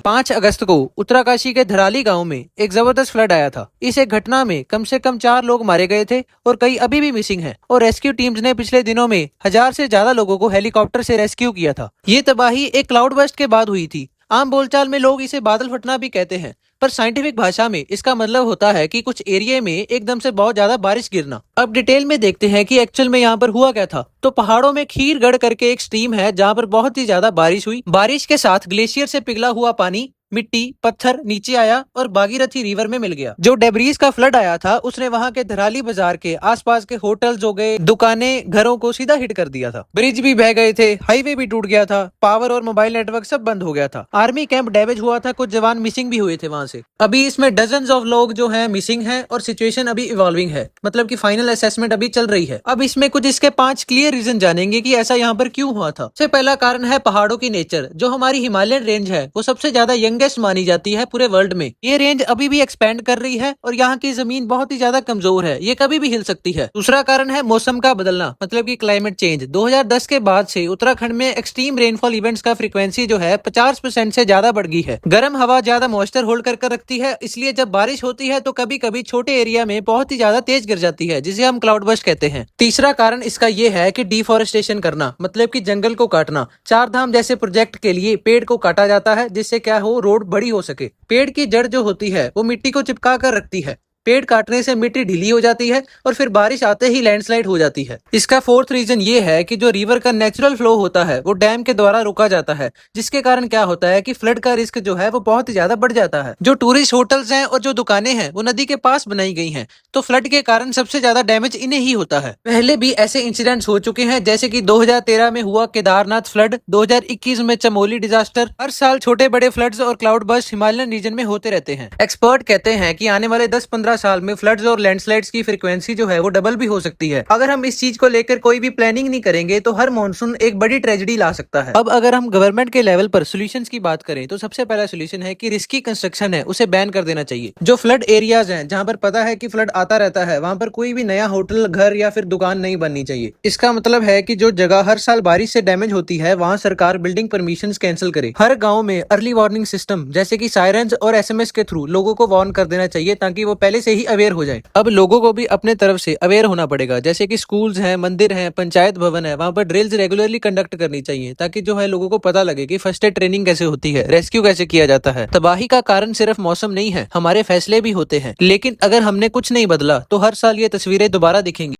5 अगस्त को उत्तराकाशी के धराली गांव में एक जबरदस्त फ्लड आया था। इस एक घटना में कम से कम 4 लोग मारे गए थे और कई अभी भी मिसिंग हैं। और रेस्क्यू टीम्स ने पिछले दिनों में 1000 से ज्यादा लोगों को हेलीकॉप्टर से रेस्क्यू किया था। ये तबाही एक क्लाउड बर्स्ट के बाद हुई थी। आम बोलचाल में लोग इसे बादल फटना भी कहते हैं, पर साइंटिफिक भाषा में इसका मतलब होता है कि कुछ एरिया में एकदम से बहुत ज्यादा बारिश गिरना। अब डिटेल में देखते हैं कि एक्चुअल में यहाँ पर हुआ क्या था। तो पहाड़ों में खीरगढ़ करके एक स्ट्रीम है जहाँ पर बहुत ही ज्यादा बारिश हुई। बारिश के साथ ग्लेशियर से पिघला हुआ पानी, मिट्टी, पत्थर नीचे आया और भागीरथी रिवर में मिल गया। जो डेब्रीज का फ्लड आया था उसने वहाँ के धराली बाजार के आसपास के होटल्स हो गए, दुकानें, घरों को सीधा हिट कर दिया था। ब्रिज भी बह गए थे, हाईवे भी टूट गया था, पावर और मोबाइल नेटवर्क सब बंद हो गया था। आर्मी कैंप डैमेज हुआ था, कुछ जवान मिसिंग भी हुए थे वहाँ से। अभी इसमें डजन्स ऑफ लोग जो है मिसिंग है और सिचुएशन अभी इवॉल्विंग है, मतलब की फाइनल असेसमेंट अभी चल रही है। अब इसमें कुछ इसके 5 क्लियर रीजन जानेंगे कि ऐसा यहाँ पर क्यों हुआ था। सबसे पहला कारण है पहाड़ों की नेचर। जो हमारी हिमालयन रेंज है वो सबसे ज्यादा यंगेस्ट मानी जाती है पूरे वर्ल्ड में। ये रेंज अभी भी एक्सपेंड कर रही है और यहाँ की जमीन बहुत ही ज्यादा कमजोर है, ये कभी भी हिल सकती है। दूसरा कारण है मौसम का बदलना, मतलब कि क्लाइमेट चेंज। 2010 के बाद से उत्तराखंड में एक्सट्रीम रेनफॉल इवेंट्स का फ्रीक्वेंसी जो है 50% से ज्यादा बढ़ गई है। गर्म हवा ज्यादा मॉइस्चर होल्ड कर रखती है, इसलिए जब बारिश होती है तो कभी कभी छोटे एरिया में बहुत ही ज्यादा तेज गिर जाती है, जिसे हम क्लाउड बर्स्ट कहते हैं। तीसरा कारण इसका ये है कि डिफॉरेस्टेशन करना, मतलब कि जंगल को काटना। 4 धाम जैसे प्रोजेक्ट के लिए पेड़ को काटा जाता है जिससे क्या हो, रोड बड़ी हो सके। पेड़ की जड़ जो होती है वो मिट्टी को चिपका कर रखती है। पेड़ काटने से मिट्टी ढीली हो जाती है और फिर बारिश आते ही लैंडस्लाइड हो जाती है। इसका 4th रीजन ये है कि जो रिवर का नेचुरल फ्लो होता है वो डैम के द्वारा रोका जाता है, जिसके कारण क्या होता है कि फ्लड का रिस्क जो है वो बहुत ही ज्यादा बढ़ जाता है। जो टूरिस्ट होटल्स हैं और जो दुकानें हैं वो नदी के पास बनाई गई हैं, तो फ्लड के कारण सबसे ज्यादा डैमेज इन्हें ही होता है। पहले भी ऐसे इंसिडेंट्स हो चुके हैं, जैसे कि 2013 में हुआ केदारनाथ फ्लड, 2021 में चमोली डिजास्टर। हर साल छोटे बड़े फ्लड्स और क्लाउड बर्स्ट हिमालयन रीजन में होते रहते हैं। एक्सपर्ट कहते हैं कि आने वाले 10-15 साल में फ्लड्स और लैंडस्लाइड्स की फ्रीक्वेंसी जो है वो डबल भी हो सकती है। अगर हम इस चीज को लेकर कोई भी प्लानिंग नहीं करेंगे तो हर मॉनसून एक बड़ी ट्रेजेडी ला सकता है। अब अगर हम गवर्नमेंट के लेवल पर सोल्यूशंस की बात करें तो सबसे पहला सोल्यूशन है कि रिस्की कंस्ट्रक्शन है उसे बैन कर देना चाहिए। जो फ्लड एरियाज हैं जहाँ पर पता है कि फ्लड आता रहता है, वहाँ पर कोई भी नया होटल, घर या फिर दुकान नहीं बननी चाहिए। इसका मतलब है कि जो जगह हर साल बारिश से डैमेज होती है वहाँ सरकार बिल्डिंग परमिशन कैंसिल करे। हर गाँव में अर्ली वार्निंग सिस्टम जैसे की सायरन्स और SMS के थ्रू लोगों को वार्न कर देना चाहिए, ताकि वो पहले से ही अवेयर हो जाए। अब लोगों को भी अपने तरफ से अवेयर होना पड़ेगा, जैसे कि स्कूल्स हैं, मंदिर हैं, पंचायत भवन है, वहाँ पर ड्रिल्स रेगुलरली कंडक्ट करनी चाहिए, ताकि जो है लोगों को पता लगे कि फर्स्ट एड ट्रेनिंग कैसे होती है, रेस्क्यू कैसे किया जाता है। तबाही का कारण सिर्फ मौसम नहीं है, हमारे फैसले भी होते हैं। लेकिन अगर हमने कुछ नहीं बदला तो हर साल ये तस्वीरें दोबारा दिखेंगी।